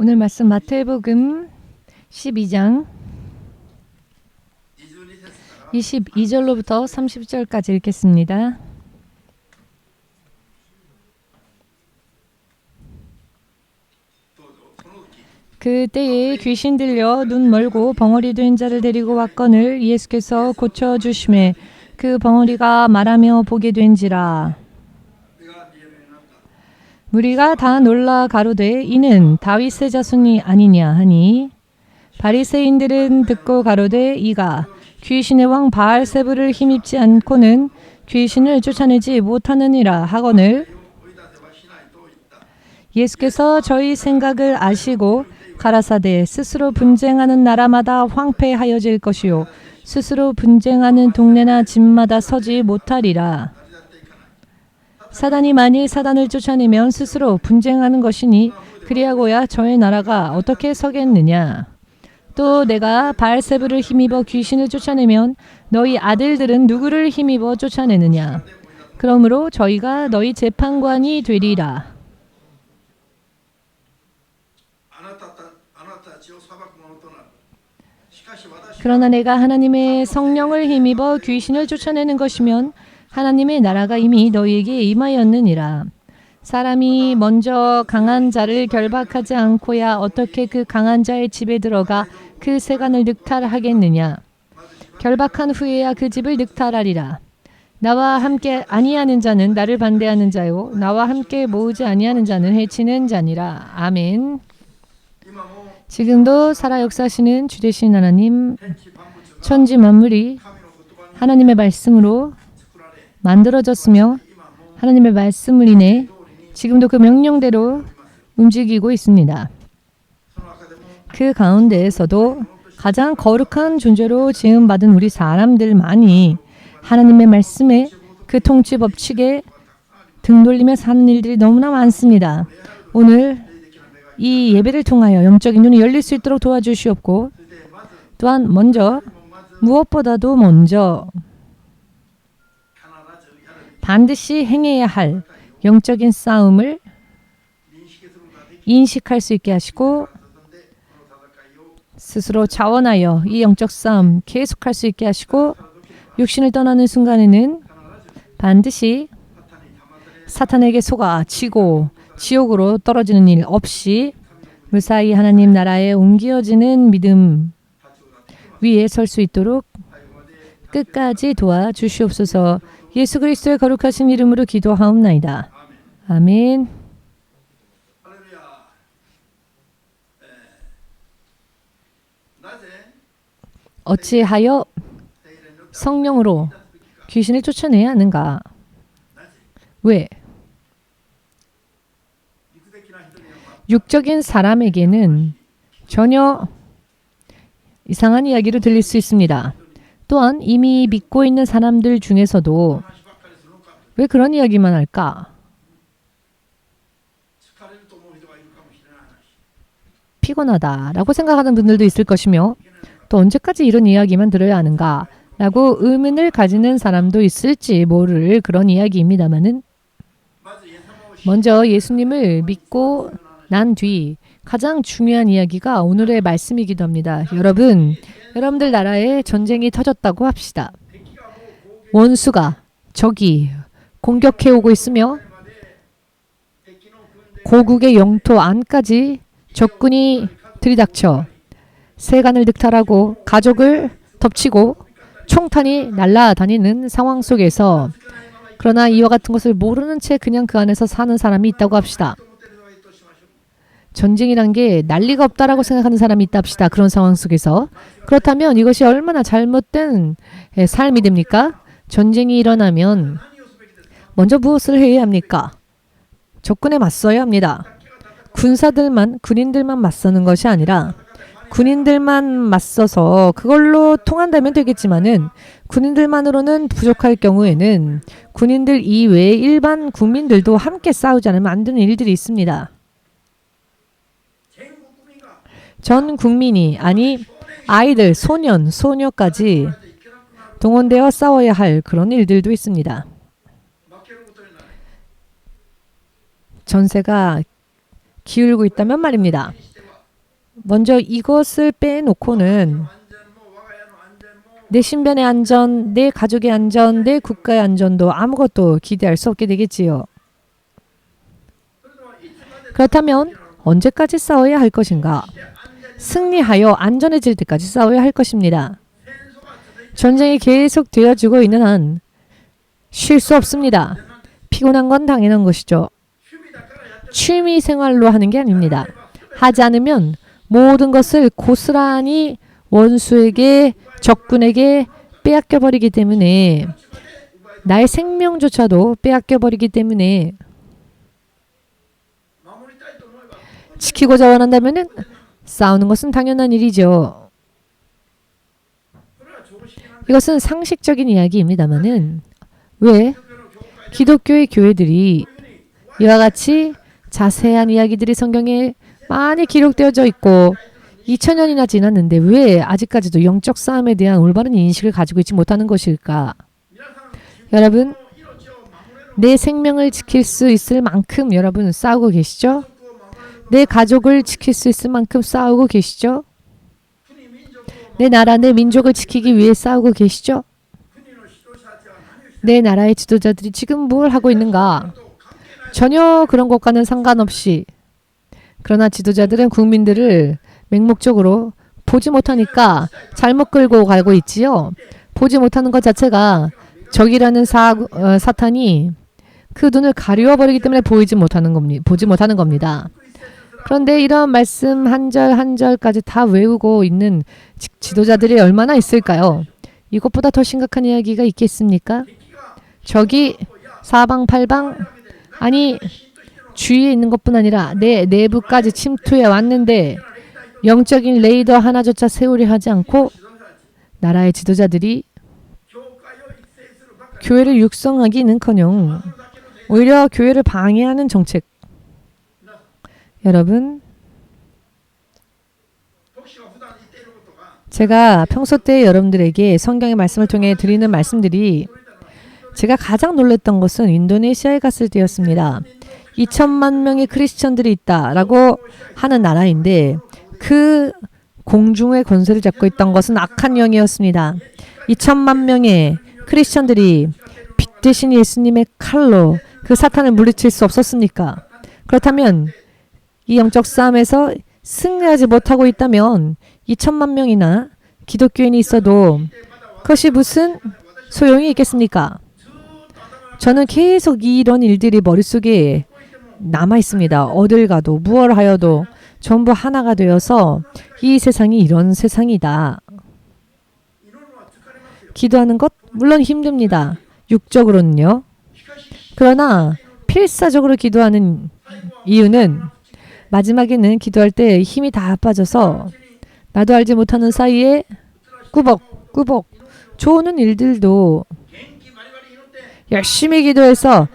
오늘 말씀 마태복음 12장 22절로부터 30절까지 읽겠습니다. 그때에 귀신 들려 눈 멀고 벙어리 된 자를 데리고 왔거늘 예수께서 고쳐주심에 그 벙어리가 말하며 보게 된지라. 무리가 다 놀라 가로되 이는 다윗의 자손이 아니냐 하니 바리새인들은 듣고 가로되 이가 귀신의 왕 바알세불을 힘입지 않고는 귀신을 쫓아내지 못하느니라 하거늘 예수께서 저희 생각을 아시고 가라사대 스스로 분쟁하는 나라마다 황폐하여질 것이요 스스로 분쟁하는 동네나 집마다 서지 못하리라. 사단이 만일 사단을 쫓아내면 스스로 분쟁하는 것이니 그리하고야 저의 나라가 어떻게 서겠느냐. 또 내가 바알세불을 힘입어 귀신을 쫓아내면 너희 아들들은 누구를 힘입어 쫓아내느냐. 그러므로 저희가 너희 재판관이 되리라. 그러나 내가 하나님의 성령을 힘입어 귀신을 쫓아내는 것이면 하나님의 나라가 이미 너희에게 임하였느니라. 사람이 먼저 강한 자를 결박하지 않고야 어떻게 그 강한 자의 집에 들어가 그 세간을 늑탈하겠느냐. 결박한 후에야 그 집을 늑탈하리라. 나와 함께 아니하는 자는 나를 반대하는 자요 나와 함께 모으지 아니하는 자는 해치는 자니라. 아멘. 지금도 살아 역사하시는 주 되신 하나님, 천지 만물이 하나님의 말씀으로 만들어졌으며 하나님의 말씀을 인해 지금도 그 명령대로 움직이고 있습니다. 그 가운데에서도 가장 거룩한 존재로 지음받은 우리 사람들만이 하나님의 말씀에 그 통치 법칙에 등 돌리며 사는 일들이 너무나 많습니다. 오늘 이 예배를 통하여 영적인 눈이 열릴 수 있도록 도와주시옵고 또한 무엇보다도 먼저 반드시 행해야 할 영적인 싸움을 인식할 수 있게 하시고 스스로 자원하여 이 영적 싸움 계속할 수 있게 하시고 육신을 떠나는 순간에는 반드시 사탄에게 속아 지고 지옥으로 떨어지는 일 없이 무사히 하나님 나라에 옮겨지는 믿음 위에 설 수 있도록 끝까지 도와주시옵소서. 예수 그리스도의 거룩하신 이름으로 기도하옵나이다. 아멘. 어찌하여 성령으로 귀신을 쫓아내야 하는가? 왜? 육적인 사람에게는 전혀 이상한 이야기로 들릴 수 있습니다. 또한 이미 믿고 있는 사람들 중에서도 왜 그런 이야기만 할까? 피곤하다라고 생각하는 분들도 있을 것이며 또 언제까지 이런 이야기만 들어야 하는가? 라고 의문을 가지는 사람도 있을지 모를 그런 이야기입니다마는 먼저 예수님을 믿고 난 뒤 가장 중요한 이야기가 오늘의 말씀이기도 합니다. 여러분들 나라에 전쟁이 터졌다고 합시다. 원수가 적이 공격해 오고 있으며 고국의 영토 안까지 적군이 들이닥쳐 세간을 늑탈하고 가족을 덮치고 총탄이 날아다니는 상황 속에서 그러나 이와 같은 것을 모르는 채 그냥 그 안에서 사는 사람이 있다고 합시다. 전쟁이란 게 난리가 없다라고 생각하는 사람이 있다 합시다. 그런 상황 속에서. 그렇다면 이것이 얼마나 잘못된 삶이 됩니까? 전쟁이 일어나면 먼저 무엇을 해야 합니까? 적군에 맞서야 합니다. 군인들만 맞서는 것이 아니라 군인들만 맞서서 그걸로 통한다면 되겠지만은 군인들만으로는 부족할 경우에는 군인들 이외의 일반 국민들도 함께 싸우지 않으면 안 되는 일들이 있습니다. 전 국민이 아니 아이들, 소년, 소녀까지 동원되어 싸워야 할 그런 일들도 있습니다. 전세가 기울고 있다면 말입니다. 먼저 이것을 빼놓고는 내 신변의 안전, 내 가족의 안전, 내 국가의 안전도 아무것도 기대할 수 없게 되겠지요. 그렇다면 언제까지 싸워야 할 것인가? 승리하여 안전해질 때까지 싸워야 할 것입니다. 전쟁이 계속 되어지고 있는 한 쉴 수 없습니다. 피곤한 건 당연한 것이죠. 취미 생활로 하는 게 아닙니다. 하지 않으면 모든 것을 고스란히 원수에게, 적군에게 빼앗겨 버리기 때문에, 나의 생명조차도 빼앗겨 버리기 때문에, 지키고자 원한다면 싸우는 것은 당연한 일이죠. 이것은 상식적인 이야기입니다만은 왜 기독교의 교회들이 이와 같이 자세한 이야기들이 성경에 많이 기록되어져 있고 2000년이나 지났는데 왜 아직까지도 영적 싸움에 대한 올바른 인식을 가지고 있지 못하는 것일까? 여러분, 내 생명을 지킬 수 있을 만큼 여러분 싸우고 계시죠? 내 가족을 지킬 수 있을 만큼 싸우고 계시죠? 내 나라, 내 민족을 지키기 위해 싸우고 계시죠? 내 나라의 지도자들이 지금 뭘 하고 있는가? 전혀 그런 것과는 상관없이, 그러나 지도자들은 국민들을 맹목적으로 보지 못하니까 잘못 끌고 가고 있지요. 보지 못하는 것 자체가 적이라는 사탄이 그 눈을 가리워버리기 때문에 보지 못하는 겁니다. 그런데 이런 말씀 한 절 한 절까지 다 외우고 있는 지도자들이 얼마나 있을까요? 이것보다 더 심각한 이야기가 있겠습니까? 적이 사방팔방, 아니 주위에 있는 것뿐 아니라 내 내부까지 침투해 왔는데 영적인 레이더 하나조차 세우려 하지 않고 나라의 지도자들이 교회를 육성하기는커녕 오히려 교회를 방해하는 정책. 여러분, 제가 평소 때 여러분들에게 성경의 말씀을 통해 드리는 말씀들이, 제가 가장 놀랐던 것은 인도네시아에 갔을 때였습니다. 2천만 명의 크리스천들이 있다라고 하는 나라인데 그 공중의 권세를 잡고 있던 것은 악한 영이었습니다. 2천만 명의 크리스천들이 빛 대신 예수님의 칼로 그 사탄을 물리칠 수 없었습니까? 그렇다면 이 영적 싸움에서 승리하지 못하고 있다면 2천만 명이나 기독교인이 있어도 그것이 무슨 소용이 있겠습니까? 저는 계속 이런 일들이 머릿속에 남아 있습니다. 어딜 가도 무얼 하여도 전부 하나가 되어서 이 세상이 이런 세상이다. 기도하는 것 물론 힘듭니다. 육적으로는요. 그러나 필사적으로 기도하는 이유는 마지막에는 기도할 때 힘이 다 빠져서 나도 알지 못하는 사이에 꾸벅꾸벅 좋은 일들도 열심히 기도해서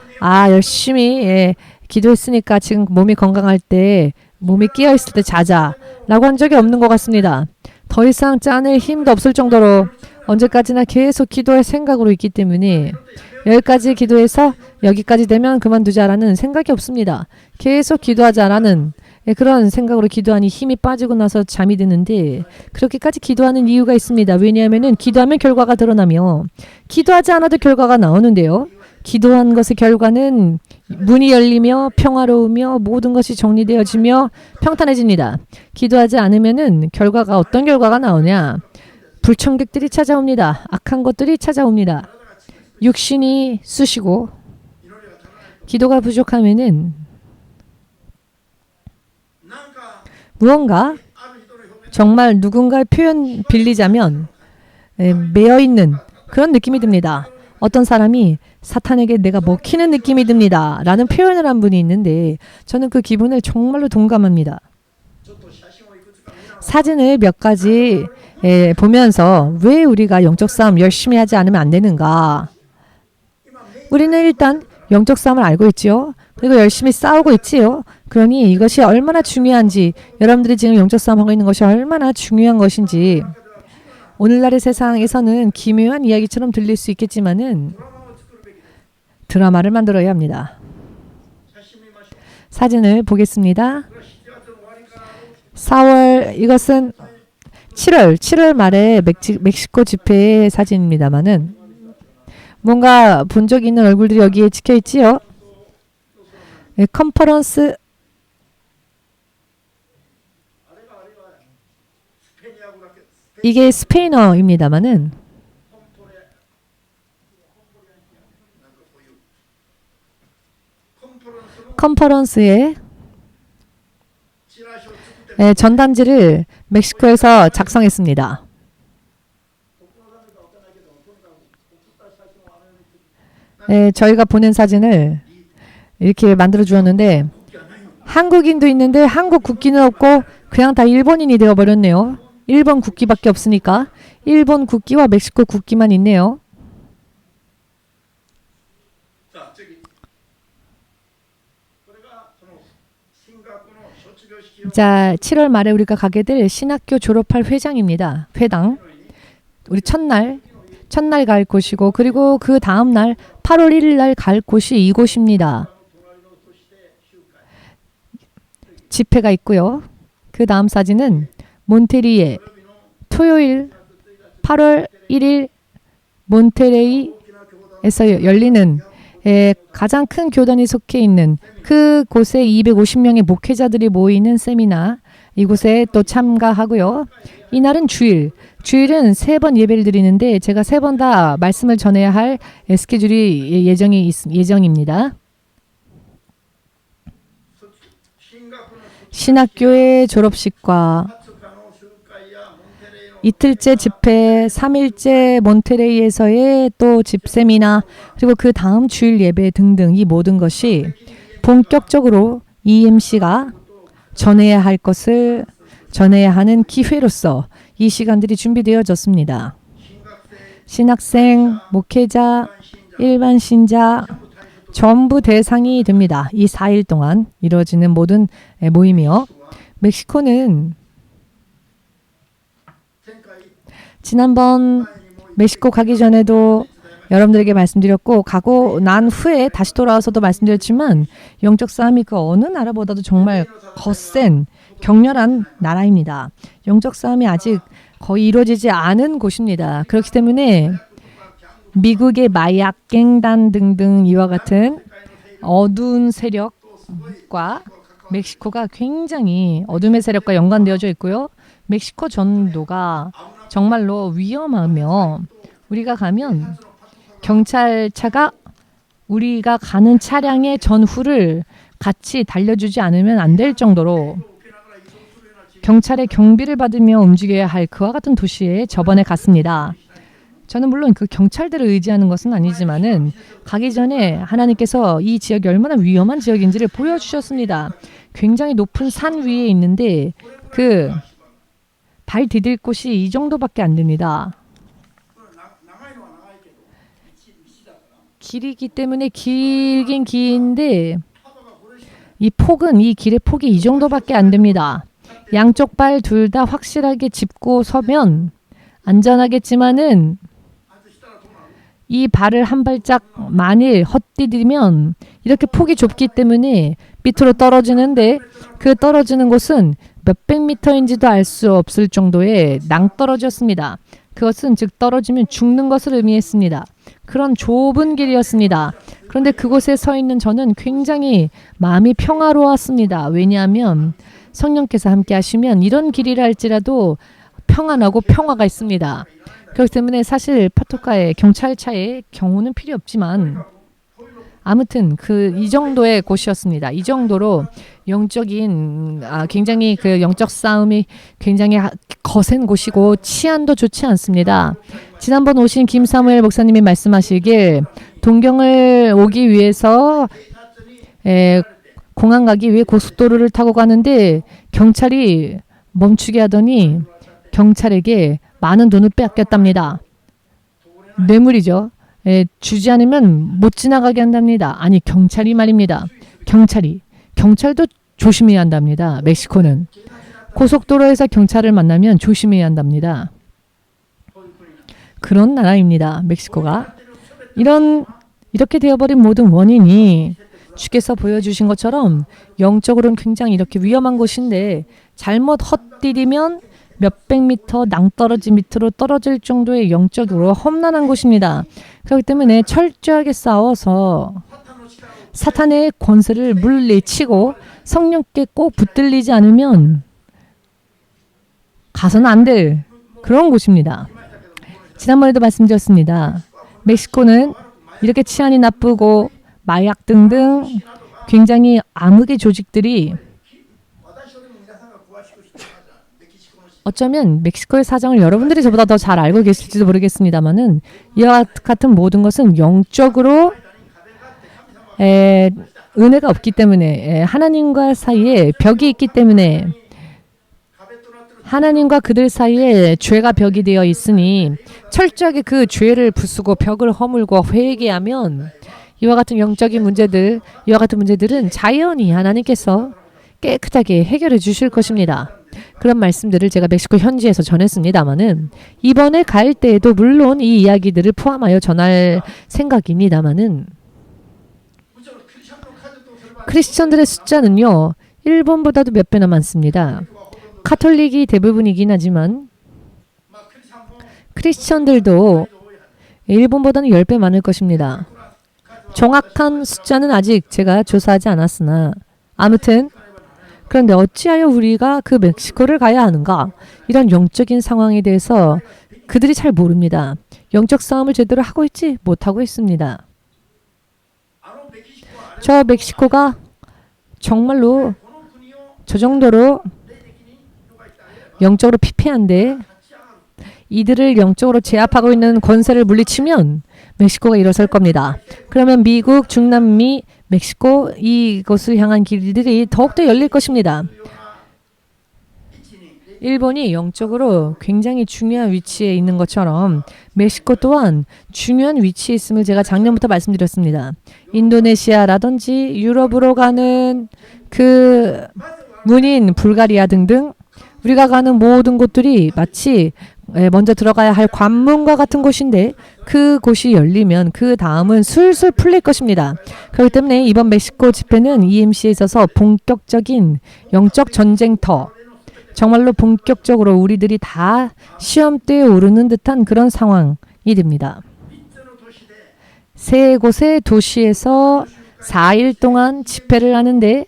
열심히 기도했으니까 지금 몸이 건강할 때, 몸이 깨어있을 때 자자 라고 한 적이 없는 것 같습니다. 더 이상 짜낼 힘도 없을 정도로 언제까지나 계속 기도할 생각으로 있기 때문에 여기까지 기도해서 여기까지 되면 그만두자라는 생각이 없습니다. 계속 기도하자라는 그런 생각으로 기도하니 힘이 빠지고 나서 잠이 드는데, 그렇게까지 기도하는 이유가 있습니다. 왜냐하면 기도하면 결과가 드러나며 기도하지 않아도 결과가 나오는데요. 기도한 것의 결과는 문이 열리며 평화로우며 모든 것이 정리되어지며 평탄해집니다. 기도하지 않으면은 결과가 어떤 결과가 나오냐? 불청객들이 찾아옵니다. 악한 것들이 찾아옵니다. 육신이 쑤시고 기도가 부족하면은 무언가 정말 누군가의 표현 빌리자면 매여있는 그런 느낌이 듭니다. 어떤 사람이 사탄에게 내가 먹히는 느낌이 듭니다 라는 표현을 한 분이 있는데 저는 그 기분을 정말로 동감합니다. 사진을 몇 가지 보면서 왜 우리가 영적 싸움 열심히 하지 않으면 안 되는가? 우리는 일단 영적 싸움을 알고 있지요. 그리고 열심히 싸우고 있지요. 그러니 이것이 얼마나 중요한지, 여러분들이 지금 영적 싸움하고 있는 것이 얼마나 중요한 것인지 오늘날의 세상에서는 기묘한 이야기처럼 들릴 수 있겠지만은 드라마를 만들어야 합니다. 사진을 보겠습니다. 4월 이것은 7월 말에 멕시코 집회의 사진입니다만은 뭔가 본 적 있는 얼굴들이 여기에 찍혀 있지요. 컨퍼런스 이게 스페인어입니다만은 컨퍼런스의 전단지를 멕시코에서 작성했습니다. 저희가 보낸 사진을 이렇게 만들어 주었는데 한국인도 있는데 한국 국기는 없고 그냥 다 일본인이 되어버렸네요. 일본 국기밖에 없으니까 일본 국기와 멕시코 국기만 있네요. 자, 7월 말에 우리가 가게 될 신학교 졸업할 회장입니다. 회당. 우리 첫날 갈 곳이고 그리고 그 다음 날 8월 1일 날 갈 곳이 이곳입니다. 집회가 있고요. 그 다음 사진은 몬테리에 토요일 8월 1일 몬테레이에서 열리는 가장 큰 교단이 속해 있는 그곳에 250명의 목회자들이 모이는 세미나 이곳에 또 참가하고요. 이날은 주일은 3번 예배를 드리는데 제가 3번 다 말씀을 전해야 할 스케줄이 예정입니다. 신학교의 졸업식과 이틀째 집회, 3일째 몬테레이에서의 또 집세미나 그리고 그 다음 주일 예배 등등 이 모든 것이 본격적으로 EMC가 전해야 할 것을 전해야 하는 기회로서 이 시간들이 준비되어졌습니다. 신학생, 목회자, 일반 신자 전부 대상이 됩니다. 이 4일 동안 이루어지는 모든 모임이요. 멕시코는 지난번 멕시코 가기 전에도 여러분들에게 말씀드렸고 가고 난 후에 다시 돌아와서도 말씀드렸지만 영적 싸움이 그 어느 나라보다도 정말 거센 격렬한 나라입니다. 영적 싸움이 아직 거의 이루어지지 않은 곳입니다. 그렇기 때문에 미국의 마약, 갱단 등등 이와 같은 어두운 세력과 멕시코가 굉장히 어둠의 세력과 연관되어져 있고요. 멕시코 전도가 정말로 위험하며 우리가 가면 경찰차가 우리가 가는 차량의 전후를 같이 달려주지 않으면 안 될 정도로 경찰의 경비를 받으며 움직여야 할 그와 같은 도시에 저번에 갔습니다. 저는 물론 그 경찰들을 의지하는 것은 아니지만은 가기 전에 하나님께서 이 지역이 얼마나 위험한 지역인지를 보여주셨습니다. 굉장히 높은 산 위에 있는데 그 발 디딜 곳이 이 정도밖에 안 됩니다. 길이기 때문에 길긴 긴데 이 폭은 이 길의 폭이 이 정도밖에 안 됩니다. 양쪽 발 둘 다 확실하게 짚고 서면 안전하겠지만은 이 발을 한 발짝 만일 헛디디면 이렇게 폭이 좁기 때문에 밑으로 떨어지는데 그 떨어지는 곳은 몇백 미터인지도 알 수 없을 정도의 낭떠러지였습니다. 그것은 즉 떨어지면 죽는 것을 의미했습니다. 그런 좁은 길이었습니다. 그런데 그곳에 서 있는 저는 굉장히 마음이 평화로웠습니다. 왜냐하면 성령께서 함께 하시면 이런 길이라 할지라도 평안하고 평화가 있습니다. 그렇기 때문에 사실 파토카의 경찰차의 경우는 필요 없지만 아무튼 이 정도의 곳이었습니다. 이 정도로 영적인 굉장히 그 영적 싸움이 굉장히 거센 곳이고 치안도 좋지 않습니다. 지난번 오신 김사무엘 목사님이 말씀하시길 동경을 오기 위해서 공항 가기 위해 고속도로를 타고 가는데 경찰이 멈추게 하더니 경찰에게 많은 돈을 빼앗겼답니다. 뇌물이죠. 주지 않으면 못 지나가게 한답니다. 아니 경찰이 말입니다. 경찰도 조심해야 한답니다. 멕시코는 고속도로에서 경찰을 만나면 조심해야 한답니다. 그런 나라입니다. 멕시코가. 이렇게 되어버린 모든 원인이 주께서 보여주신 것처럼 영적으로는 굉장히 이렇게 위험한 곳인데 잘못 헛디디면 몇백 미터 낭떠러지 밑으로 떨어질 정도의 영적으로 험난한 곳입니다. 그렇기 때문에 철저하게 싸워서 사탄의 권세를 물리치고 성령께 꼭 붙들리지 않으면 가서는 안 될 그런 곳입니다. 지난번에도 말씀드렸습니다. 멕시코는 이렇게 치안이 나쁘고 마약 등등 굉장히 암흑의 조직들이 어쩌면 멕시코의 사정을 여러분들이 저보다 더 잘 알고 계실지도 모르겠습니다만은 이와 같은 모든 것은 영적으로 은혜가 없기 때문에 하나님과 사이에 벽이 있기 때문에 하나님과 그들 사이에 죄가 벽이 되어 있으니 철저하게 그 죄를 부수고 벽을 허물고 회개하면 이와 같은 영적인 문제들, 이와 같은 문제들은 자연히 하나님께서 깨끗하게 해결해 주실 것입니다. 그런 말씀들을 제가 멕시코 현지에서 전했습니다마는 이번에 갈 때에도 물론 이 이야기들을 포함하여 전할 생각입니다마는 크리스천들의 숫자는요. 일본보다도 몇 배나 많습니다. 카톨릭이 대부분이긴 하지만 크리스천들도 일본보다는 10배 많을 것입니다. 정확한 숫자는 아직 제가 조사하지 않았으나 아무튼 그런데 어찌하여 우리가 그 멕시코를 가야 하는가? 이런 영적인 상황에 대해서 그들이 잘 모릅니다. 영적 싸움을 제대로 하고 있지 못하고 있습니다. 저 멕시코가 정말로 저 정도로 영적으로 피폐한데 이들을 영적으로 제압하고 있는 권세를 물리치면 멕시코가 일어설 겁니다. 그러면 미국, 중남미, 멕시코 이곳을 향한 길들이 더욱더 열릴 것입니다. 일본이 영적으로 굉장히 중요한 위치에 있는 것처럼 멕시코 또한 중요한 위치에 있음을 제가 작년부터 말씀드렸습니다. 인도네시아라든지 유럽으로 가는 그 문인 불가리아 등등 우리가 가는 모든 곳들이 마치 먼저 들어가야 할 관문과 같은 곳인데 그 곳이 열리면 그 다음은 술술 풀릴 것입니다. 그렇기 때문에 이번 멕시코 집회는 EMC에 있어서 본격적인 영적 전쟁터 정말로 본격적으로 우리들이 다 시험대에 오르는 듯한 그런 상황이 됩니다. 세 곳의 도시에서 4일 동안 집회를 하는데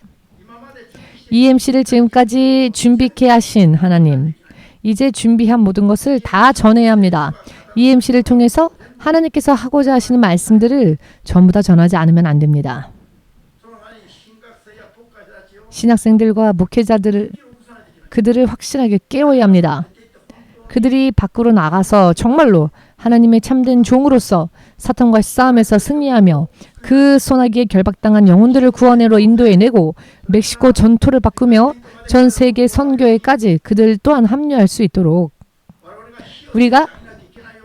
EMC를 지금까지 준비케 하신 하나님 이제 준비한 모든 것을 다 전해야 합니다. EMC를 통해서 하나님께서 하고자 하시는 말씀들을 전부 다 전하지 않으면 안 됩니다. 신학생들과 목회자들을 그들을 확실하게 깨워야 합니다. 그들이 밖으로 나가서 정말로 하나님의 참된 종으로서 사탄과의 싸움에서 승리하며 그 소나기에 결박당한 영혼들을 구원으로 인도해내고 멕시코 전토를 바꾸며 전 세계 선교회까지 그들 또한 합류할 수 있도록 우리가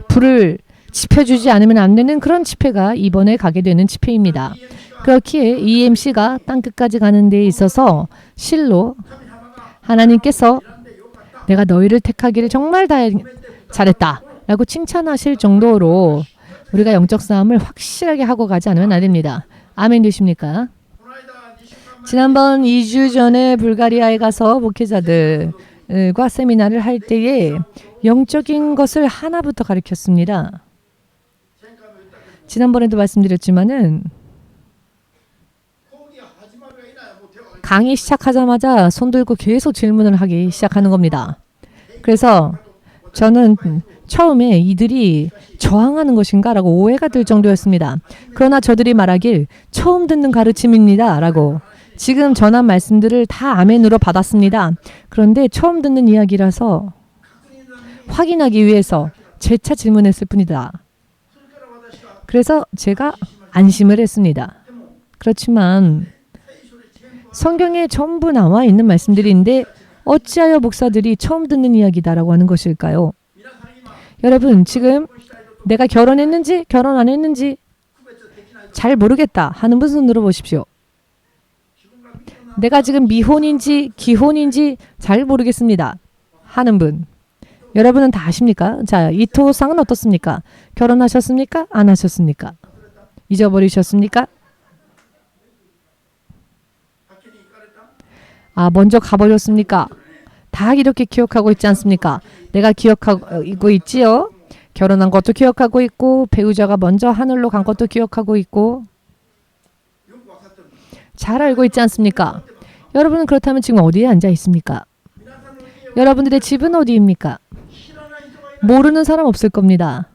불을 지펴주지 않으면 안 되는 그런 집회가 이번에 가게 되는 집회입니다. 그렇기에 EMC가 땅끝까지 가는 데 있어서 실로 하나님께서 내가 너희를 택하기를 정말 잘했다 라고 칭찬하실 정도로 우리가 영적 싸움을 확실하게 하고 가지 않으면 안 됩니다. 아멘 되십니까? 지난번 2주 전에 불가리아에 가서 목회자들과 세미나를 할 때에 영적인 것을 하나부터 가르쳤습니다. 지난번에도 말씀드렸지만은 강의 시작하자마자 손 들고 계속 질문을 하기 시작하는 겁니다. 그래서 저는 처음에 이들이 저항하는 것인가 라고 오해가 들 정도였습니다. 그러나 저들이 말하길 처음 듣는 가르침입니다 라고 지금 전한 말씀들을 다 아멘으로 받았습니다. 그런데 처음 듣는 이야기라서 확인하기 위해서 재차 질문했을 뿐이다. 그래서 제가 안심을 했습니다. 그렇지만 성경에 전부 나와 있는 말씀들인데 어찌하여 목사들이 처음 듣는 이야기다라고 하는 것일까요? 여러분 지금 내가 결혼했는지 결혼 안 했는지 잘 모르겠다 하는 분 손 들어보십시오. 내가 지금 미혼인지 기혼인지 잘 모르겠습니다 하는 분. 여러분은 다 아십니까? 자, 이 토상은 어떻습니까? 결혼하셨습니까? 안 하셨습니까? 잊어버리셨습니까? 먼저 가버렸습니까? 다 이렇게 기억하고 있지 않습니까? 내가 기억하고 있지요. 결혼한 것도 기억하고 있고 배우자가 먼저 하늘로 간 것도 기억하고 있고 잘 알고 있지 않습니까? 여러분은 그렇다면 지금 어디에 앉아 있습니까? 여러분들의 집은 어디입니까? 모르는 사람 없을 겁니다.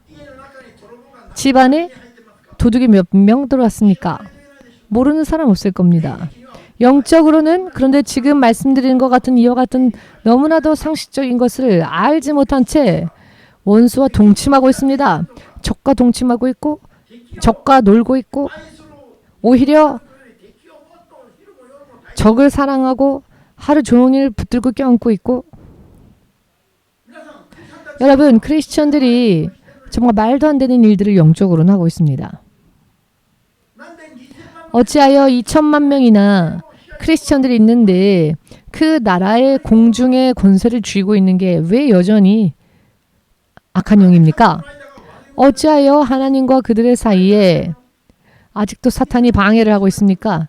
집 안에 도둑이 몇 명 들어왔습니까? 모르는 사람 없을 겁니다. 영적으로는 그런데 지금 말씀드리는 것 같은 이와 같은 너무나도 상식적인 것을 알지 못한 채 원수와 동침하고 있습니다. 적과 동침하고 있고 적과 놀고 있고 오히려 적을 사랑하고 하루 종일 붙들고 껴안고 있고 여러분 크리스천들이 정말 말도 안 되는 일들을 영적으로는 하고 있습니다. 어찌하여 2천만 명이나 크리스천들이 있는데 그 나라의 공중의 권세를 쥐고 있는 게 왜 여전히 악한 영입니까? 어찌하여 하나님과 그들의 사이에 아직도 사탄이 방해를 하고 있습니까?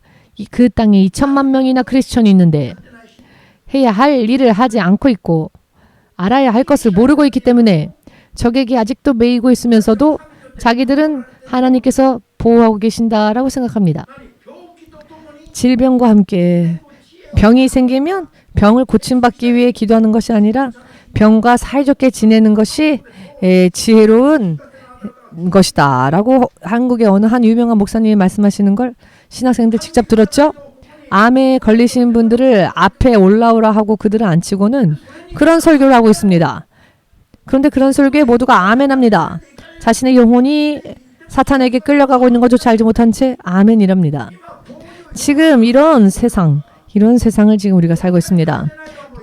그 땅에 2천만 명이나 크리스천이 있는데 해야 할 일을 하지 않고 있고 알아야 할 것을 모르고 있기 때문에 적에게 아직도 매이고 있으면서도 자기들은 하나님께서 보호하고 계신다라고 생각합니다. 질병과 함께 병이 생기면 병을 고침받기 위해 기도하는 것이 아니라 병과 사이좋게 지내는 것이 지혜로운 것이다 라고 한국의 어느 한 유명한 목사님이 말씀하시는 걸 신학생들 직접 들었죠? 암에 걸리신 분들을 앞에 올라오라 하고 그들을 앉히고는 그런 설교를 하고 있습니다. 그런데 그런 설교에 모두가 아멘합니다. 자신의 영혼이 사탄에게 끌려가고 있는 것조차 알지 못한 채 아멘이랍니다. 지금 이런 세상을 지금 우리가 살고 있습니다.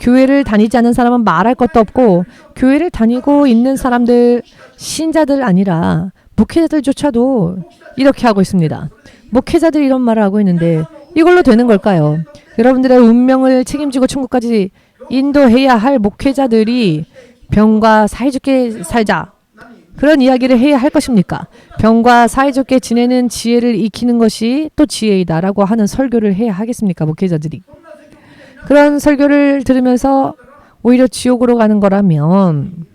교회를 다니지 않는 사람은 말할 것도 없고 교회를 다니고 있는 사람들, 신자들 아니라 목회자들조차도 이렇게 하고 있습니다. 목회자들이 이런 말을 하고 있는데 이걸로 되는 걸까요? 여러분들의 운명을 책임지고 천국까지 인도해야 할 목회자들이 병과 사이좋게 살자. 그런 이야기를 해야 할 것입니까? 병과 사이좋게 지내는 지혜를 익히는 것이 또 지혜이다라고 하는 설교를 해야 하겠습니까? 목회자들이. 그런 설교를 들으면서 오히려 지옥으로 가는 거라면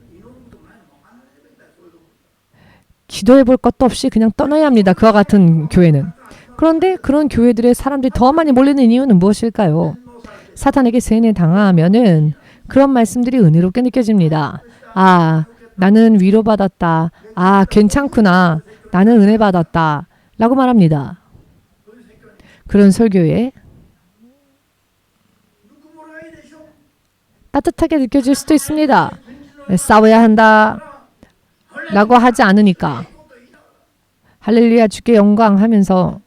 기도해 볼 것도 없이 그냥 떠나야 합니다. 그와 같은 교회는. 그런데 그런 교회들의 사람들이 더 많이 몰리는 이유는 무엇일까요? 사탄에게 세뇌 당하면은 그런 말씀들이 은혜롭게 느껴집니다. 아, 나는 위로받았다. 아, 괜찮구나. 나는 은혜 받았다. 라고 말합니다. 그런 설교에 따뜻하게 느껴질 수도 있습니다. 싸워야 한다. 라고 하지 않으니까. 할렐루야 주께 영광 하면서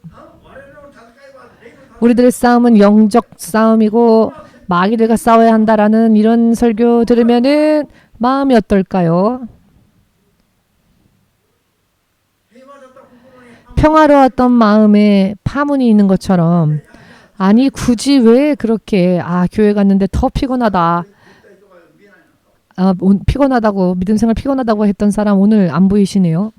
우리들의 싸움은 영적 싸움이고 마귀들과 싸워야 한다라는 이런 설교 들으면은 마음이 어떨까요? 평화로웠던 마음에 파문이 있는 것처럼 아니 굳이 왜 그렇게 교회 갔는데 더 피곤하다. 피곤하다고 믿음 생활 피곤하다고 했던 사람 오늘 안 보이시네요.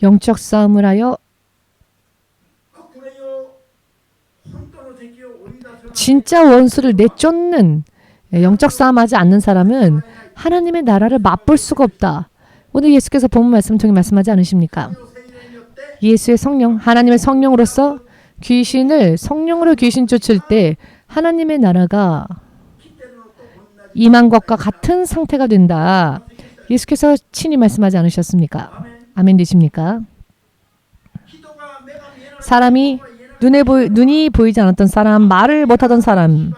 영적 싸움을 하여 진짜 원수를 내쫓는 영적 싸움하지 않는 사람은 하나님의 나라를 맛볼 수가 없다. 오늘 예수께서 본문 말씀 통해 말씀하지 않으십니까? 예수의 성령, 하나님의 성령으로서 성령으로 귀신 쫓을 때 하나님의 나라가 임한 것과 같은 상태가 된다. 예수께서 친히 말씀하지 않으셨습니까? 아멘 되십니까? 사람이 눈이 보이지 않았던 사람, 말을 못하던 사람.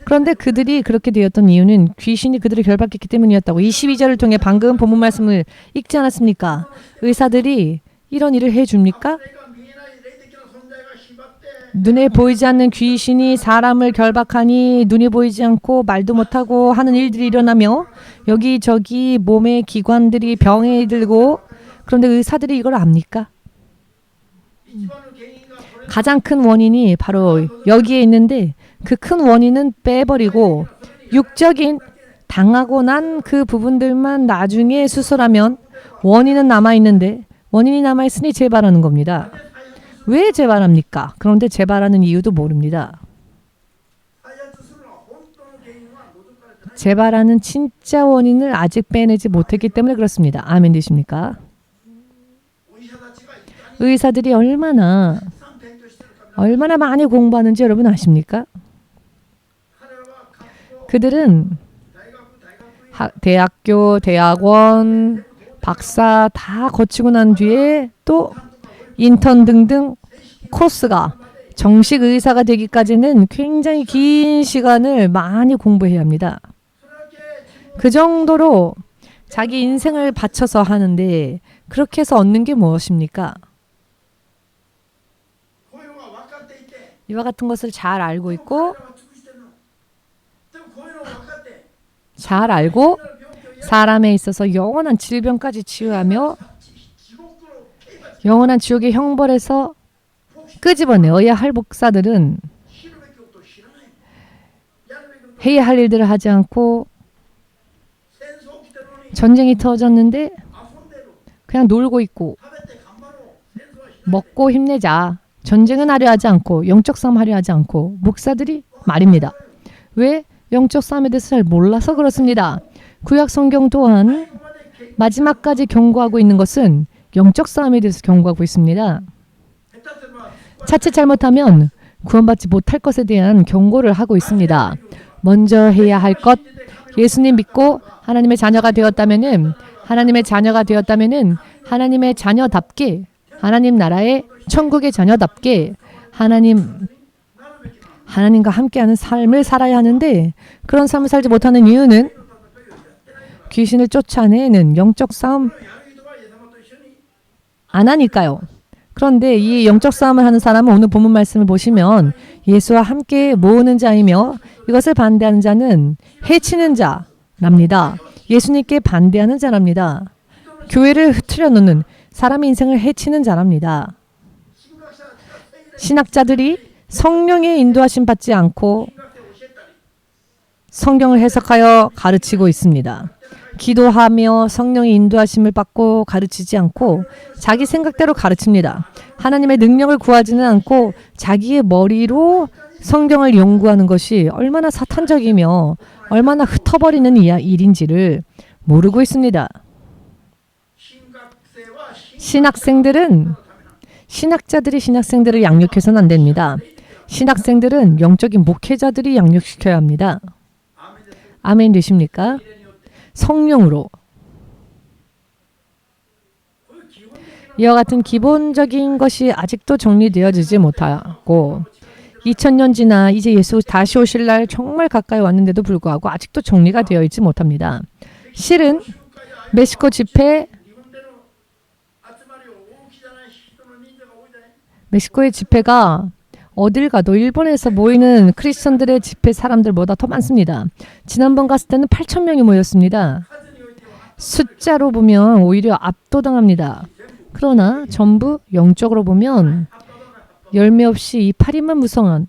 그런데 그들이 그렇게 되었던 이유는 귀신이 그들을 결박했기 때문이었다고 22절을 통해 방금 본문 말씀을 읽지 않았습니까? 의사들이 이런 일을 해줍니까? 눈에 보이지 않는 귀신이 사람을 결박하니 눈이 보이지 않고 말도 못하고 하는 일들이 일어나며 여기저기 몸의 기관들이 병에 들고 그런데 의사들이 이걸 압니까? 가장 큰 원인이 바로 여기에 있는데 그 큰 원인은 빼버리고 육적인 당하고 난 그 부분들만 나중에 수술하면 원인은 남아있는데 원인이 남아있으니 재발하는 겁니다. 왜 재발합니까? 그런데 재발하는 이유도 모릅니다. 재발하는 진짜 원인을 아직 빼내지 못했기 때문에 그렇습니다. 아멘 되십니까? 의사들이 얼마나 많이 공부하는지 여러분 아십니까? 그들은 대학교, 대학원, 박사 다 거치고 난 뒤에 또 인턴 등등 코스가 정식 의사가 되기까지는 굉장히 긴 시간을 많이 공부해야 합니다. 그 정도로 자기 인생을 바쳐서 하는데 그렇게 해서 얻는 게 무엇입니까? 이와 같은 것을 잘 알고 있고 잘 알고 사람에 있어서 영원한 질병까지 치유하며 영원한 지옥의 형벌에서 끄집어내어야 할 목사들은 해야 할 일들을 하지 않고 전쟁이 터졌는데 그냥 놀고 있고 먹고 힘내자. 전쟁은 하려 하지 않고 영적 싸움 하려 하지 않고 목사들이 말입니다. 왜? 영적 싸움에 대해서 잘 몰라서 그렇습니다. 구약 성경 또한 마지막까지 경고하고 있는 것은 영적 싸움에 대해서 경고하고 있습니다. 자칫 잘못하면 구원받지 못할 것에 대한 경고를 하고 있습니다. 먼저 해야 할 것, 예수님 믿고 하나님의 자녀가 되었다면은 하나님의 자녀답게 하나님 나라의 천국의 자녀답게 하나님과 함께하는 삶을 살아야 하는데 그런 삶을 살지 못하는 이유는 귀신을 쫓아내는 영적 싸움 안 하니까요. 그런데 이 영적 싸움을 하는 사람은 오늘 본문 말씀을 보시면 예수와 함께 모으는 자이며 이것을 반대하는 자는 해치는 자랍니다. 예수님께 반대하는 자랍니다. 교회를 흐트려 놓는 사람의 인생을 해치는 자랍니다. 신학자들이 성령의 인도하심 받지 않고 성경을 해석하여 가르치고 있습니다. 기도하며 성령의 인도하심을 받고 가르치지 않고 자기 생각대로 가르칩니다. 하나님의 능력을 구하지는 않고 자기의 머리로 성경을 연구하는 것이 얼마나 사탄적이며 얼마나 흩어버리는 일인지를 모르고 있습니다. 신학자들이 신학생들을 양육해서는 안 됩니다. 신학생들은 영적인 목회자들이 양육시켜야 합니다. 아멘 되십니까? 성령으로. 이와 같은 기본적인 것이 아직도 정리되어지지 못하고 2000년 지나 이제 예수 다시 오실 날 정말 가까이 왔는데도 불구하고 아직도 정리가 되어 있지 못합니다. 실은 멕시코 집회 멕시코의 집회가 어딜 가도 일본에서 모이는 크리스천들의 집회 사람들보다 더 많습니다. 지난번 갔을 때는 8,000명이 모였습니다. 숫자로 보면 오히려 압도당합니다. 그러나 전부 영적으로 보면 열매 없이 이파리만 무성한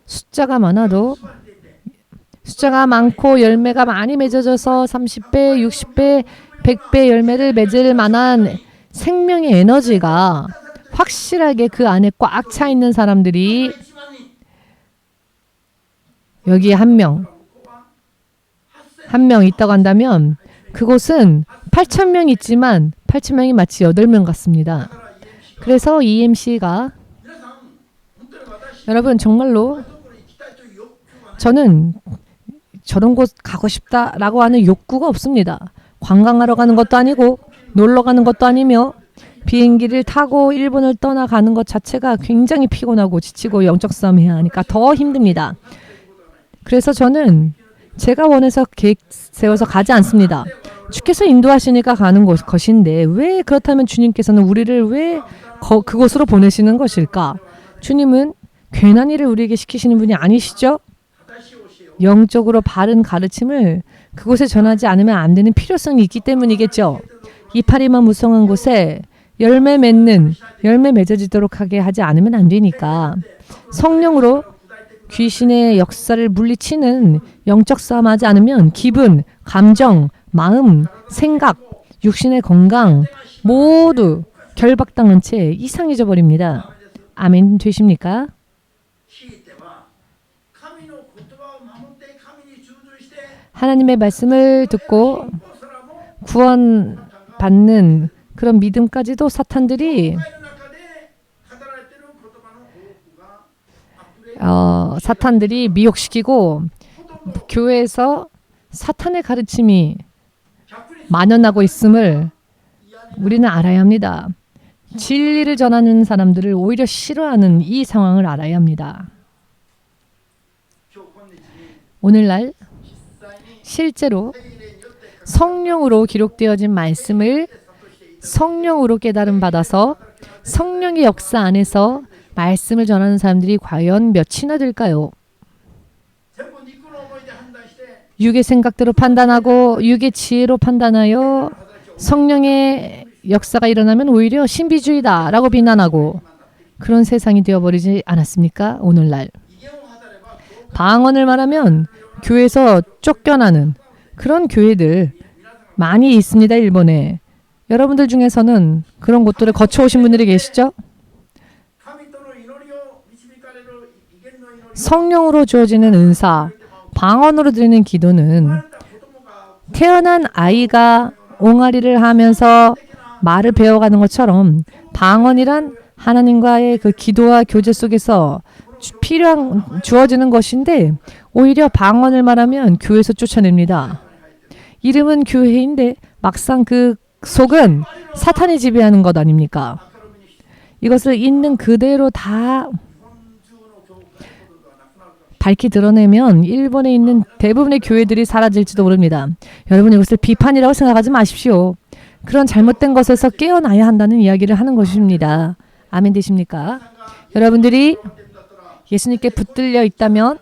숫자가 많고 열매가 많이 맺어져서 30배, 60배, 100배 열매를 맺을 만한 생명의 에너지가 확실하게 그 안에 꽉 차 있는 사람들이 여기에 한 명 있다고 한다면 그곳은 8,000명 있지만 8,000명이 마치 8명 같습니다. 그래서 EMC가 여러분 정말로 저는 저런 곳 가고 싶다라고 하는 욕구가 없습니다. 관광하러 가는 것도 아니고 놀러 가는 것도 아니며 비행기를 타고 일본을 떠나가는 것 자체가 굉장히 피곤하고 지치고 영적 싸움 해야 하니까 더 힘듭니다. 그래서 저는 제가 원해서 계획 세워서 가지 않습니다. 주께서 인도하시니까 가는 것인데 왜 그렇다면 주님께서는 우리를 왜 그곳으로 보내시는 것일까? 주님은 괜한 일을 우리에게 시키시는 분이 아니시죠? 영적으로 바른 가르침을 그곳에 전하지 않으면 안 되는 필요성이 있기 때문이겠죠. 이파리만 무성한 곳에 열매 맺어지도록 하게 하지 않으면 안 되니까 성령으로 귀신의 역사를 물리치는 영적 싸움하지 않으면 기분, 감정, 마음, 생각, 육신의 건강 모두 결박당한 채 이상해져 버립니다. 아멘 되십니까? 하나님의 말씀을 듣고 구원받는 그런 믿음까지도 사탄들이 미혹시키고 교회에서 사탄의 가르침이 만연하고 있음을 우리는 알아야 합니다. 진리를 전하는 사람들을 오히려 싫어하는 이 상황을 알아야 합니다. 오늘날 실제로 성령으로 기록되어진 말씀을 성령으로 깨달음 받아서 성령의 역사 안에서 말씀을 전하는 사람들이 과연 몇이나 될까요? 육의 생각대로 판단하고 육의 지혜로 판단하여 성령의 역사가 일어나면 오히려 신비주의다라고 비난하고 그런 세상이 되어버리지 않았습니까? 오늘날 방언을 말하면 교회에서 쫓겨나는 그런 교회들 많이 있습니다. 일본에. 여러분들 중에서는 그런 곳들을 거쳐오신 분들이 계시죠? 성령으로 주어지는 은사, 방언으로 드리는 기도는 태어난 아이가 옹알이를 하면서 말을 배워가는 것처럼 방언이란 하나님과의 그 기도와 교제 속에서 주어지는 것인데 오히려 방언을 말하면 교회에서 쫓아냅니다. 이름은 교회인데 막상 그 속은 사탄이 지배하는 것 아닙니까? 이것을 있는 그대로 다 밝히 드러내면 일본에 있는 대부분의 교회들이 사라질지도 모릅니다. 여러분 이것을 비판이라고 생각하지 마십시오. 그런 잘못된 것에서 깨어나야 한다는 이야기를 하는 것입니다. 아멘 되십니까? 여러분들이 예수님께 붙들려 있다면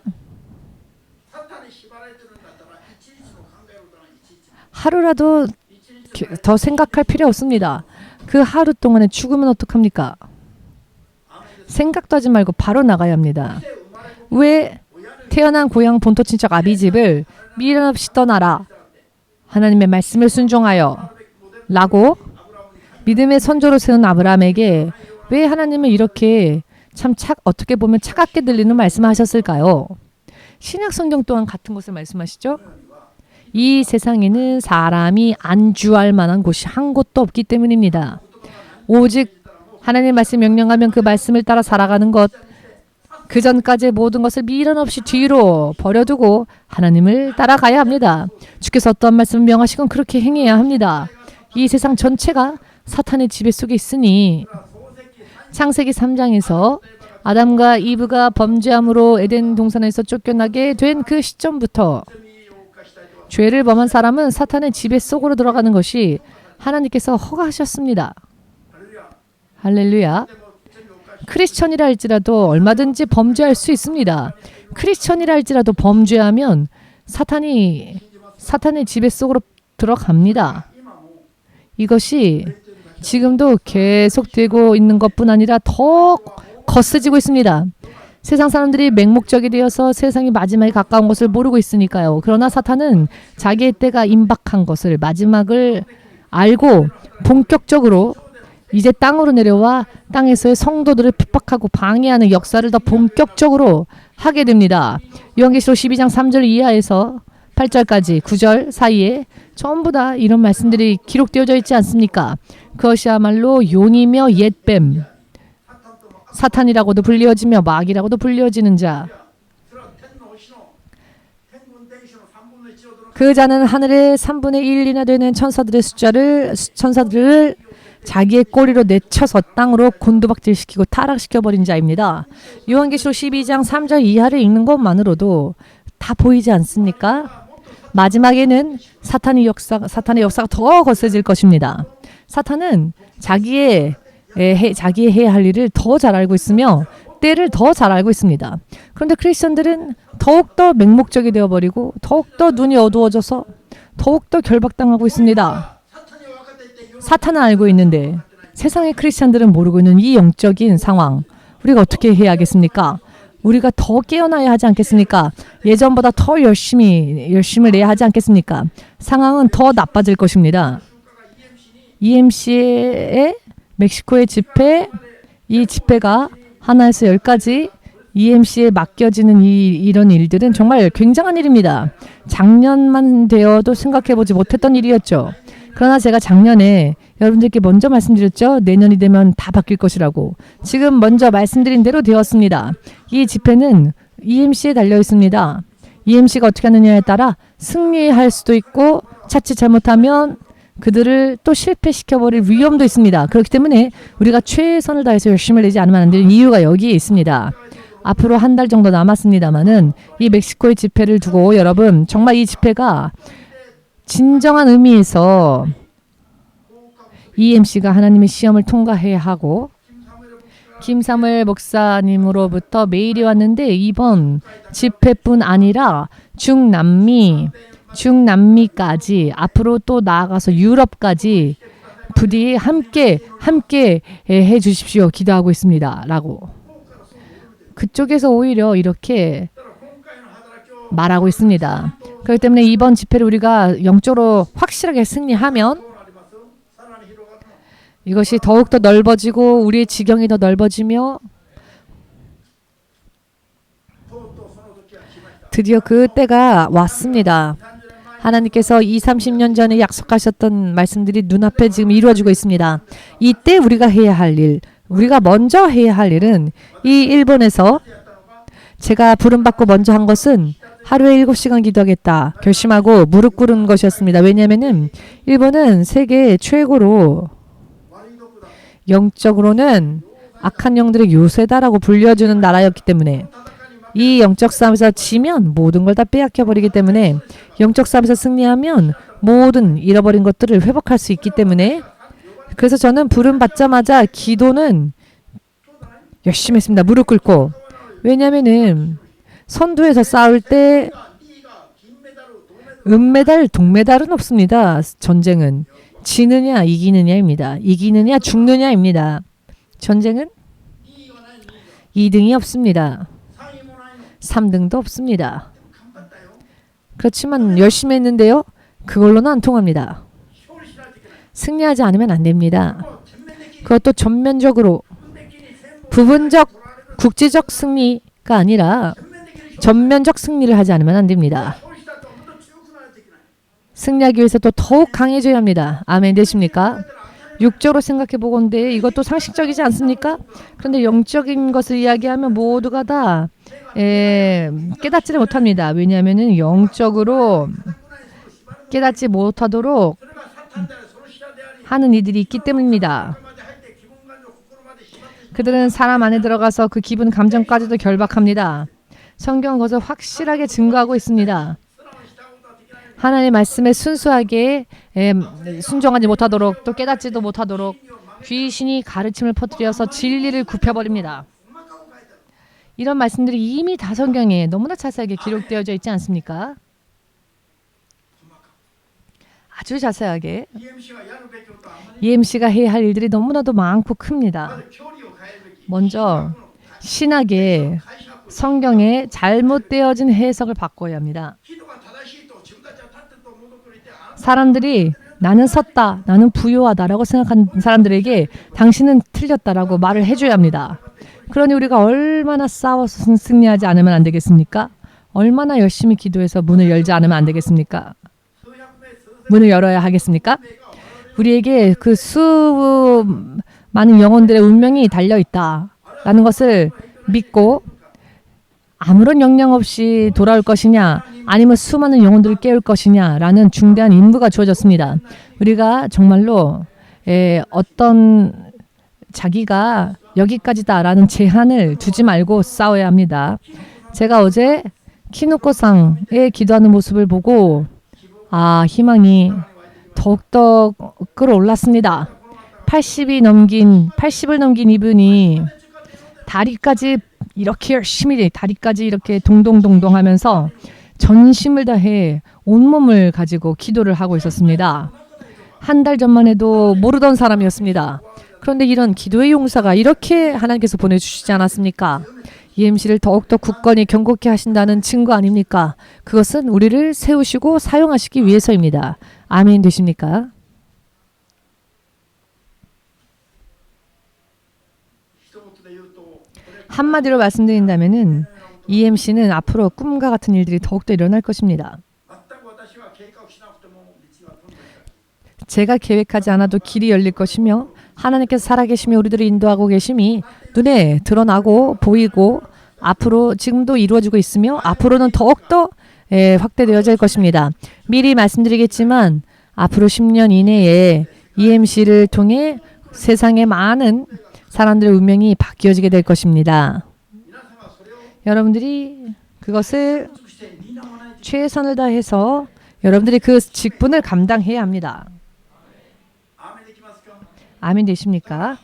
하루라도 더 생각할 필요 없습니다. 그 하루 동안에 죽으면 어떡합니까? 생각도 하지 말고 바로 나가야 합니다. 왜 태어난 고향 본토 친척 아비집을 미련 없이 떠나라. 하나님의 말씀을 순종하여 라고 믿음의 선조로 세운 아브라함에게 왜 하나님은 이렇게 참 어떻게 보면 차갑게 들리는 말씀을 하셨을까요? 신약 성경 또한 같은 것을 말씀하시죠. 이 세상에는 사람이 안주할 만한 곳이 한 곳도 없기 때문입니다. 오직 하나님의 말씀 명령하면 그 말씀을 따라 살아가는 것, 그 전까지의 모든 것을 미련 없이 뒤로 버려두고 하나님을 따라가야 합니다. 주께서 어떠한 말씀을 명하시건 그렇게 행해야 합니다. 이 세상 전체가 사탄의 지배 속에 있으니 창세기 3장에서 아담과 이브가 범죄함으로 에덴 동산에서 쫓겨나게 된 그 시점부터 죄를 범한 사람은 사탄의 지배 속으로 들어가는 것이 하나님께서 허가하셨습니다. 할렐루야. 크리스천이라 할지라도 얼마든지 범죄할 수 있습니다. 크리스천이라 할지라도 범죄하면 사탄의 지배 속으로 들어갑니다. 이것이 지금도 계속되고 있는 것뿐 아니라 더 거세지고 있습니다. 세상 사람들이 맹목적이 되어서 세상이 마지막에 가까운 것을 모르고 있으니까요. 그러나 사탄은 자기의 때가 임박한 것을 마지막을 알고 본격적으로 이제 땅으로 내려와 땅에서의 성도들을 핍박하고 방해하는 역사를 더 본격적으로 하게 됩니다. 요한계시록 12장 3절 이하에서 8절까지 9절 사이에 전부 다 이런 말씀들이 기록되어져 있지 않습니까? 그것이야말로 용이며 옛뱀, 사탄이라고도 불리어지며 마귀라고도 불리어지는 자. 그 자는 하늘의 3분의 1이나 되는 천사들을 자기의 꼬리로 내쳐서 땅으로 곤두박질시키고 타락시켜버린 자입니다. 요한계시록 12장 3절 이하를 읽는 것만으로도 다 보이지 않습니까? 마지막에는 사탄의 역사가 더 거세질 것입니다. 사탄은 자기의 해야 할 일을 더 잘 알고 있으며 때를 더 잘 알고 있습니다. 그런데 크리스천들은 더욱더 맹목적이 되어버리고 더욱더 눈이 어두워져서 더욱더 결박당하고 있습니다. 사탄은 알고 있는데 세상의 크리스천들은 모르고 있는 이 영적인 상황, 우리가 어떻게 해야 하겠습니까? 우리가 더 깨어나야 하지 않겠습니까? 예전보다 더 열심을 내야 하지 않겠습니까? 상황은 더 나빠질 것입니다. EMC의 멕시코의 집회, 이 집회가 하나에서 10까지 EMC에 맡겨지는 이런 일들은 정말 굉장한 일입니다. 작년만 되어도 생각해보지 못했던 일이었죠. 그러나 제가 작년에 여러분들께 먼저 말씀드렸죠. 내년이 되면 다 바뀔 것이라고. 지금 먼저 말씀드린 대로 되었습니다. 이 집회는 EMC에 달려 있습니다. EMC가 어떻게 하느냐에 따라 승리할 수도 있고 자칫 잘못하면 그들을 또 실패시켜버릴 위험도 있습니다. 그렇기 때문에 우리가 최선을 다해서 열심을 내지 않으면 안 되는 이유가 여기에 있습니다. 앞으로 한 달 정도 남았습니다만은 이 멕시코의 집회를 두고 여러분 정말 이 집회가 진정한 의미에서 EMC가 하나님의 시험을 통과해야 하고 김사무엘 목사님으로부터 메일이 왔는데 이번 집회뿐 아니라 중남미까지 앞으로 또 나아가서 유럽까지 부디 함께 해 주십시오. 기도하고 있습니다. 라고. 그쪽에서 오히려 이렇게 말하고 있습니다. 그렇기 때문에 이번 집회를 우리가 영적으로 확실하게 승리하면 이것이 더욱더 넓어지고 우리의 지경이 더 넓어지며 드디어 그 때가 왔습니다. 하나님께서 30년 전에 약속하셨던 말씀들이 눈앞에 지금 이루어지고 있습니다. 이때 우리가 해야 할 일, 우리가 먼저 해야 할 일은 이 일본에서 제가 부름받고 먼저 한 것은 하루에 7시간 기도하겠다 결심하고 무릎 꿇은 것이었습니다. 왜냐하면 일본은 세계 최고로 영적으로는 악한 영들의 요새다라고 불려주는 나라였기 때문에 이 영적 싸움에서 지면 모든 걸 다 빼앗겨버리기 때문에 영적 싸움에서 승리하면 모든 잃어버린 것들을 회복할 수 있기 때문에 그래서 저는 부름받자마자 기도는 열심히 했습니다. 무릎 꿇고. 왜냐하면은 선두에서 싸울 때 은메달, 동메달은 없습니다. 전쟁은 지느냐 이기느냐입니다. 이기느냐 죽느냐입니다. 전쟁은 2등이 없습니다. 3등도 없습니다. 그렇지만 열심히 했는데요. 그걸로는 안 통합니다. 승리하지 않으면 안 됩니다. 그것도 전면적으로 부분적 국제적 승리가 아니라 전면적 승리를 하지 않으면 안 됩니다. 승리하기 위해서 또 더욱 강해져야 합니다. 아멘 되십니까? 육적으로 생각해 보건데 이것도 상식적이지 않습니까? 그런데 영적인 것을 이야기하면 모두가 다 깨닫지를 못합니다. 왜냐하면 영적으로 깨닫지 못하도록 하는 이들이 있기 때문입니다. 그들은 사람 안에 들어가서 그 기분, 감정까지도 결박합니다. 성경은 그것을 확실하게 증거하고 있습니다. 하나님의 말씀에 순수하게 순종하지 못하도록 또 깨닫지도 못하도록 귀신이 가르침을 퍼뜨려서 진리를 굽혀버립니다. 이런 말씀들이 이미 다 성경에 너무나 자세하게 기록되어져 있지 않습니까? 아주 자세하게 EMC가 해야 할 일들이 너무나도 많고 큽니다. 먼저 신학의 성경에 잘못되어진 해석을 바꿔야 합니다. 사람들이 나는 섰다, 나는 부유하다라고 생각한 사람들에게 당신은 틀렸다라고 말을 해줘야 합니다. 그러니 우리가 얼마나 싸워서 승리하지 않으면 안 되겠습니까? 얼마나 열심히 기도해서 문을 열지 않으면 안 되겠습니까? 문을 열어야 하겠습니까? 우리에게 그 수많은 영혼들의 운명이 달려있다라는 것을 믿고 아무런 영향 없이 돌아올 것이냐 아니면 수많은 영혼들을 깨울 것이냐라는 중대한 임무가 주어졌습니다. 우리가 정말로 어떤 자기가 여기까지다라는 제한을 두지 말고 싸워야 합니다. 제가 어제 키누코상의 기도하는 모습을 보고 희망이 더욱더 끌어올랐습니다. 80을 넘긴 이분이 다리까지 이렇게 열심히 다리까지 이렇게 동동동동 하면서 전심을 다해 온몸을 가지고 기도를 하고 있었습니다. 한 달 전만 해도 모르던 사람이었습니다. 그런데 이런 기도의 용사가 이렇게 하나님께서 보내주시지 않았습니까? EMC를 더욱더 굳건히 견고케 하신다는 증거 아닙니까? 그것은 우리를 세우시고 사용하시기 위해서입니다. 아멘 되십니까? 한마디로 말씀드린다면은 EMC는 앞으로 꿈과 같은 일들이 더욱더 일어날 것입니다. 제가 계획하지 않아도 길이 열릴 것이며 하나님께서 살아계시며 우리들을 인도하고 계심이 눈에 드러나고 보이고 앞으로 지금도 이루어지고 있으며 앞으로는 더욱더 확대되어질 것입니다. 미리 말씀드리겠지만 앞으로 10년 이내에 EMC를 통해 세상의 많은 사람들의 운명이 바뀌어지게 될 것입니다. 여러분들이 그것을 최선을 다해서 여러분들이 그 직분을 감당해야 합니다. 아멘 되십니까?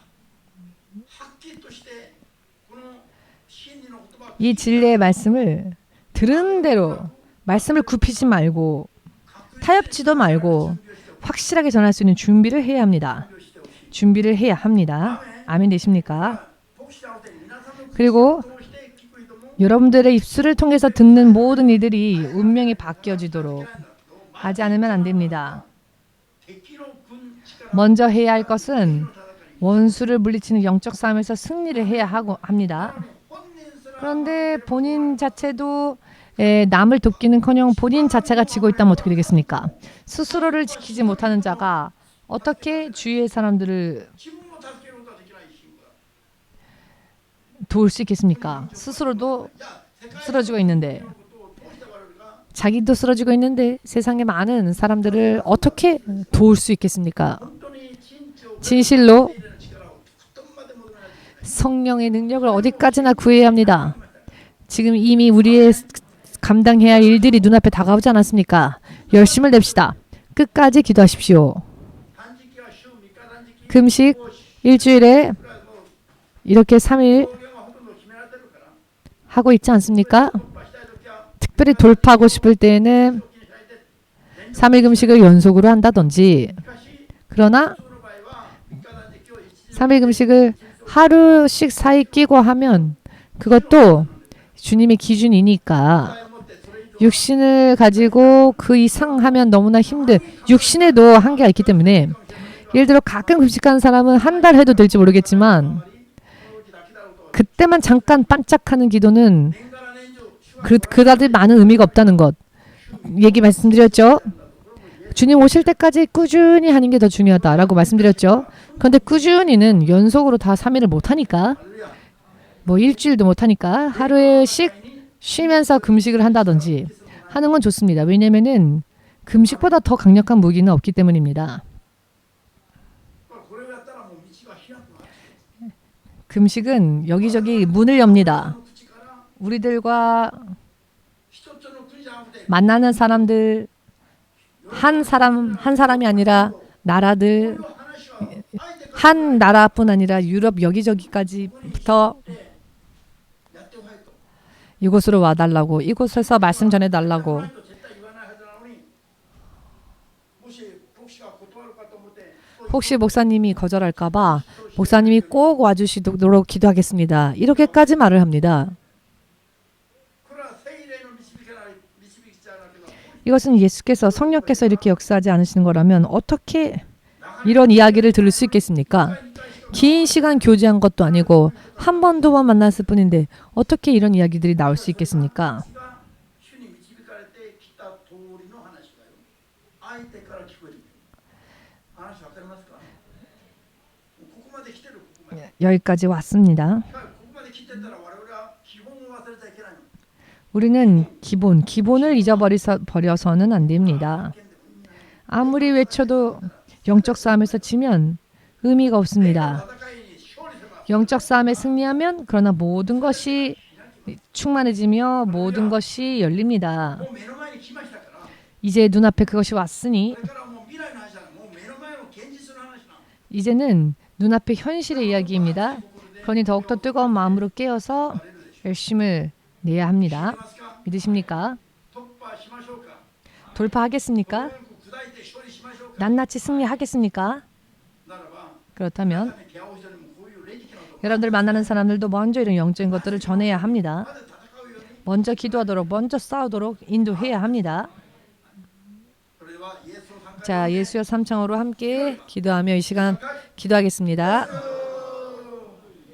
이 진리의 말씀을 들은 대로 말씀을 굽히지 말고 타협지도 말고 확실하게 전할 수 있는 준비를 해야 합니다. 준비를 해야 합니다. 아멘 되십니까? 그리고 여러분들의 입술을 통해서 듣는 모든 이들이 운명이 바뀌어지도록 하지 않으면 안 됩니다. 먼저 해야 할 것은 원수를 물리치는 영적 싸움에서 승리를 해야 합니다. 그런데 본인 자체도 남을 돕기는커녕 본인 자체가 지고 있다면 어떻게 되겠습니까? 스스로를 지키지 못하는 자가 어떻게 주위의 사람들을 도울 수 있겠습니까? 스스로도 쓰러지고 있는데 자기도 쓰러지고 있는데 세상에 많은 사람들을 어떻게 도울 수 있겠습니까? 진실로 성령의 능력을 어디까지나 구해야 합니다. 지금 이미 우리의 감당해야 할 일들이 눈앞에 다가오지 않았습니까? 열심을 냅시다. 끝까지 기도하십시오. 금식 일주일에 이렇게 3일 하고 있지 않습니까? 특별히 돌파하고 싶을 때에는 3일 금식을 연속으로 한다든지 그러나 3일 금식을 하루씩 사이 끼고 하면 그것도 주님의 기준이니까 육신을 가지고 그 이상 하면 너무나 육신에도 한계가 있기 때문에 예를 들어 가끔 금식하는 사람은 한 달 해도 될지 모르겠지만 그때만 잠깐 반짝하는 기도는 그다지 많은 의미가 없다는 것 얘기 말씀드렸죠. 주님 오실 때까지 꾸준히 하는 게 더 중요하다라고 말씀드렸죠. 그런데 꾸준히는 연속으로 다 3일을 못하니까 뭐 일주일도 못하니까 하루에씩 쉬면서 금식을 한다든지 하는 건 좋습니다. 왜냐하면 금식보다 더 강력한 무기는 없기 때문입니다. 금식은 여기저기 문을 엽니다. 우리들과 만나는 사람들 한 사람이 아니라 나라들 한 나라뿐 아니라 유럽 여기저기까지부터 이곳으로 와달라고 이곳에서 말씀 전해달라고 혹시 목사님이 거절할까 봐 목사님이 꼭 와주시도록 기도하겠습니다. 이렇게까지 말을 합니다. 이것은 예수께서 성령께서 이렇게 역사하지 않으시는 거라면 어떻게 이런 이야기를 들을 수 있겠습니까? 긴 시간 교제한 것도 아니고 한 번도만 만났을 뿐인데 어떻게 이런 이야기들이 나올 수 있겠습니까? 여기까지 왔습니다. 우리는 기본을 잊어버려서는 안 됩니다. 아무리 외쳐도 영적 싸움에서 지면 의미가 없습니다. 영적 싸움에 승리하면 그러나 모든 것이 충만해지며 모든 것이 열립니다. 이제 눈앞에 그것이 왔으니 이제는 눈앞의 현실의 이야기입니다. 그러니 더욱더 뜨거운 마음으로 깨어서 열심을 내야 합니다. 믿으십니까? 돌파하겠습니까? 낱낱이 승리하겠습니까? 그렇다면 여러분들 만나는 사람들도 먼저 이런 영적인 것들을 전해야 합니다. 먼저 기도하도록, 먼저 싸우도록 인도해야 합니다. 자, 예수여 삼창으로 함께 기도하며 이 시간 기도하겠습니다.